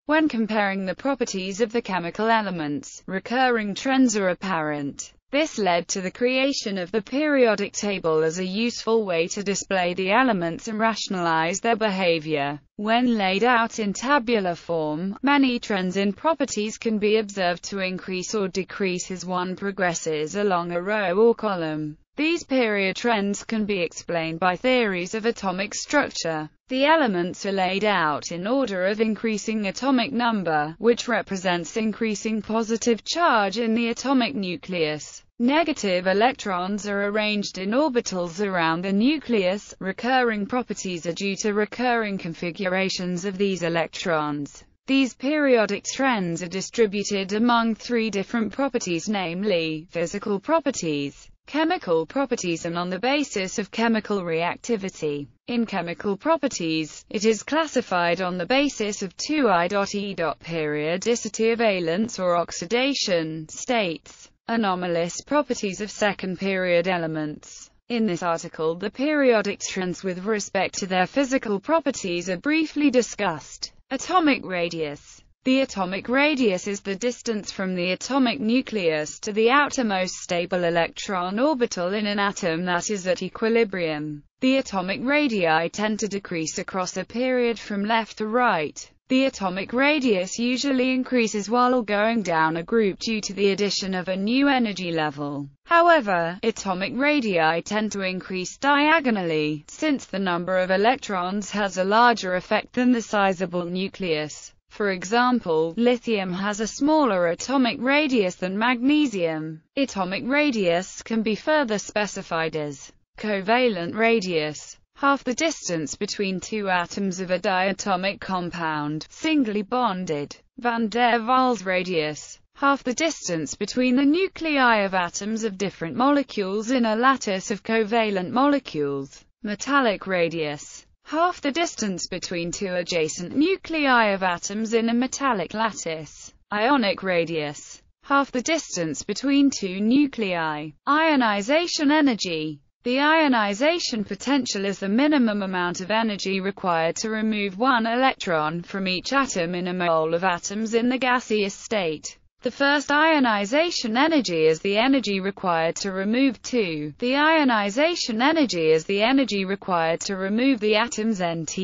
When comparing the properties of the chemical elements, recurring trends are apparent. This led to the creation of the periodic table as a useful way to display the elements and rationalize their behavior. When laid out in tabular form, many trends in properties can be observed to increase or decrease as one progresses along a row or column. These period trends can be explained by theories of atomic structure. The elements are laid out in order of increasing atomic number, which represents increasing positive charge in the atomic nucleus. Negative electrons are arranged in orbitals around the nucleus. Recurring properties are due to recurring configurations of these electrons. These periodic trends are distributed among three different properties, namely, physical properties, chemical properties, and on the basis of chemical reactivity. In chemical properties, it is classified on the basis of 2I.E. periodicity of valence or oxidation states. Anomalous properties of second period elements. In this article, the periodic trends with respect to their physical properties are briefly discussed. Atomic radius. The atomic radius is the distance from the atomic nucleus to the outermost stable electron orbital in an atom that is at equilibrium. The atomic radii tend to decrease across a period from left to right. The atomic radius usually increases while going down a group due to the addition of a new energy level. However, atomic radii tend to increase diagonally, since the number of electrons has a larger effect than the sizable nucleus. For example, lithium has a smaller atomic radius than magnesium. Atomic radius can be further specified as covalent radius, half the distance between two atoms of a diatomic compound, singly bonded. Van der Waals radius, half the distance between the nuclei of atoms of different molecules in a lattice of covalent molecules. Metallic radius, half the distance between two adjacent nuclei of atoms in a metallic lattice. Ionic radius, half the distance between two nuclei. Ionization energy. The ionization potential is the minimum amount of energy required to remove one electron from each atom in a mole of atoms in the gaseous state. The first ionization energy is the energy required to remove two. The ionization energy is the energy required to remove the atom's nth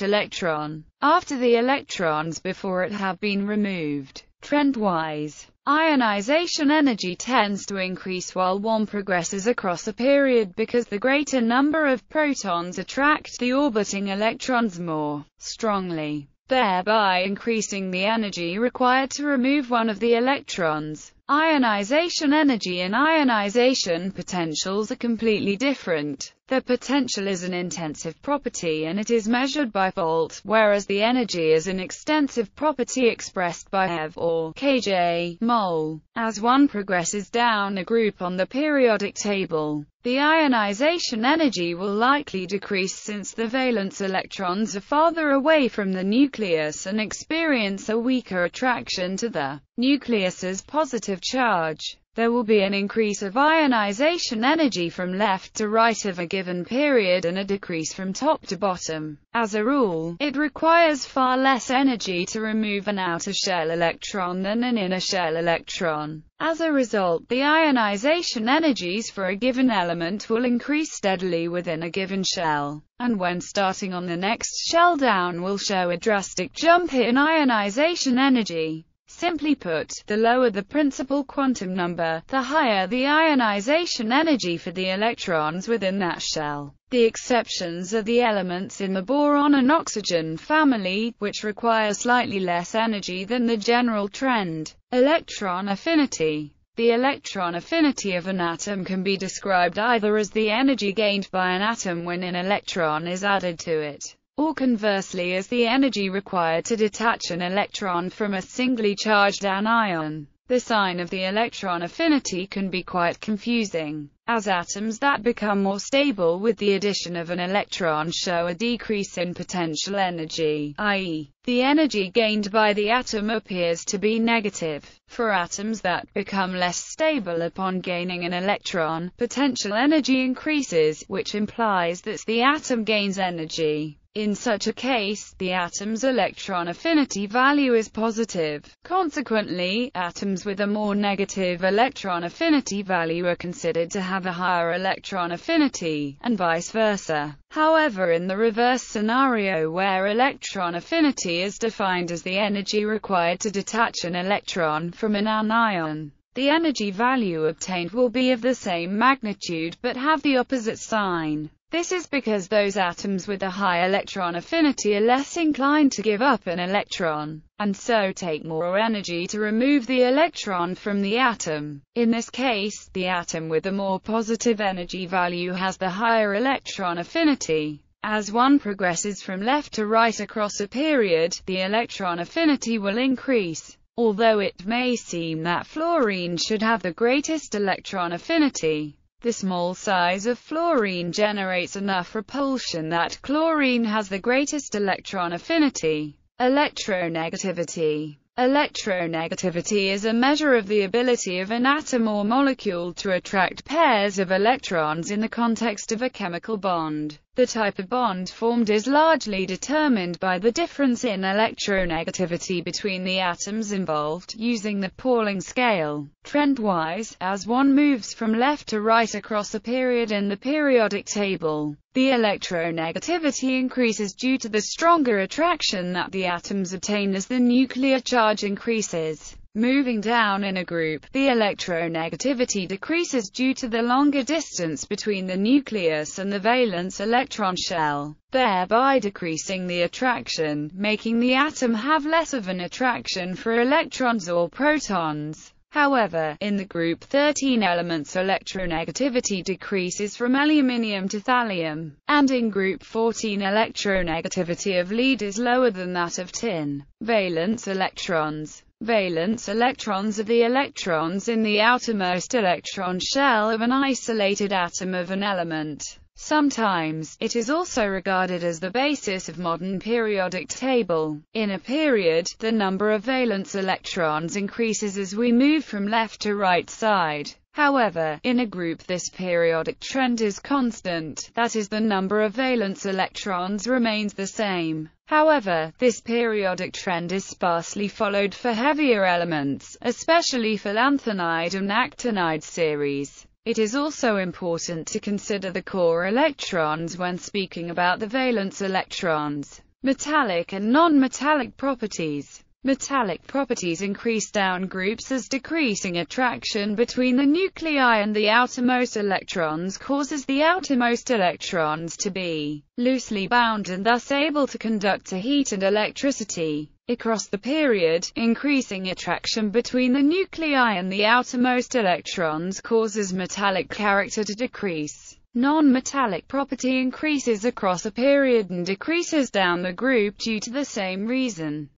electron, after the electrons before it have been removed. Trend-wise, ionization energy tends to increase while one progresses across a period because the greater number of protons attract the orbiting electrons more strongly, thereby increasing the energy required to remove one of the electrons. Ionization energy and ionization potentials are completely different. The potential is an intensive property and it is measured by volt, whereas the energy is an extensive property expressed by eV or kJ mole. As one progresses down a group on the periodic table, the ionization energy will likely decrease since the valence electrons are farther away from the nucleus and experience a weaker attraction to the nucleus's positive charge. There will be an increase of ionization energy from left to right of a given period and a decrease from top to bottom. As a rule, it requires far less energy to remove an outer shell electron than an inner shell electron. As a result, the ionization energies for a given element will increase steadily within a given shell, and when starting on the next shell down will show a drastic jump in ionization energy. Simply put, the lower the principal quantum number, the higher the ionization energy for the electrons within that shell. The exceptions are the elements in the boron and oxygen family, which require slightly less energy than the general trend. Electron affinity. The electron affinity of an atom can be described either as the energy gained by an atom when an electron is added to it, or conversely as the energy required to detach an electron from a singly charged anion. The sign of the electron affinity can be quite confusing, as atoms that become more stable with the addition of an electron show a decrease in potential energy, i.e., the energy gained by the atom appears to be negative. For atoms that become less stable upon gaining an electron, potential energy increases, which implies that the atom gains energy. In such a case, the atom's electron affinity value is positive. Consequently, atoms with a more negative electron affinity value are considered to have a higher electron affinity, and vice versa. However, in the reverse scenario where electron affinity is defined as the energy required to detach an electron from an anion, the energy value obtained will be of the same magnitude but have the opposite sign. This is because those atoms with a high electron affinity are less inclined to give up an electron, and so take more energy to remove the electron from the atom. In this case, the atom with a more positive energy value has the higher electron affinity. As one progresses from left to right across a period, the electron affinity will increase. Although it may seem that fluorine should have the greatest electron affinity, the small size of fluorine generates enough repulsion that chlorine has the greatest electron affinity. Electronegativity. Electronegativity is a measure of the ability of an atom or molecule to attract pairs of electrons in the context of a chemical bond. The type of bond formed is largely determined by the difference in electronegativity between the atoms involved, using the Pauling scale. Trendwise, as one moves from left to right across a period in the periodic table, the electronegativity increases due to the stronger attraction that the atoms obtain as the nuclear charge increases. Moving down in a group, the electronegativity decreases due to the longer distance between the nucleus and the valence electron shell, thereby decreasing the attraction, making the atom have less of an attraction for electrons or protons. However, in the group 13 elements electronegativity decreases from aluminium to thallium, and in group 14 electronegativity of lead is lower than that of tin. Valence electrons. Valence electrons are the electrons in the outermost electron shell of an isolated atom of an element. Sometimes, it is also regarded as the basis of modern periodic table. In a period, the number of valence electrons increases as we move from left to right side. However, in a group this periodic trend is constant, that is, the number of valence electrons remains the same. However, this periodic trend is sparsely followed for heavier elements, especially for lanthanide and actinide series. It is also important to consider the core electrons when speaking about the valence electrons. Metallic and non-metallic properties. Metallic properties increase down groups as decreasing attraction between the nuclei and the outermost electrons causes the outermost electrons to be loosely bound and thus able to conduct heat and electricity. Across the period, increasing attraction between the nuclei and the outermost electrons causes metallic character to decrease. Non-metallic property increases across a period and decreases down the group due to the same reason.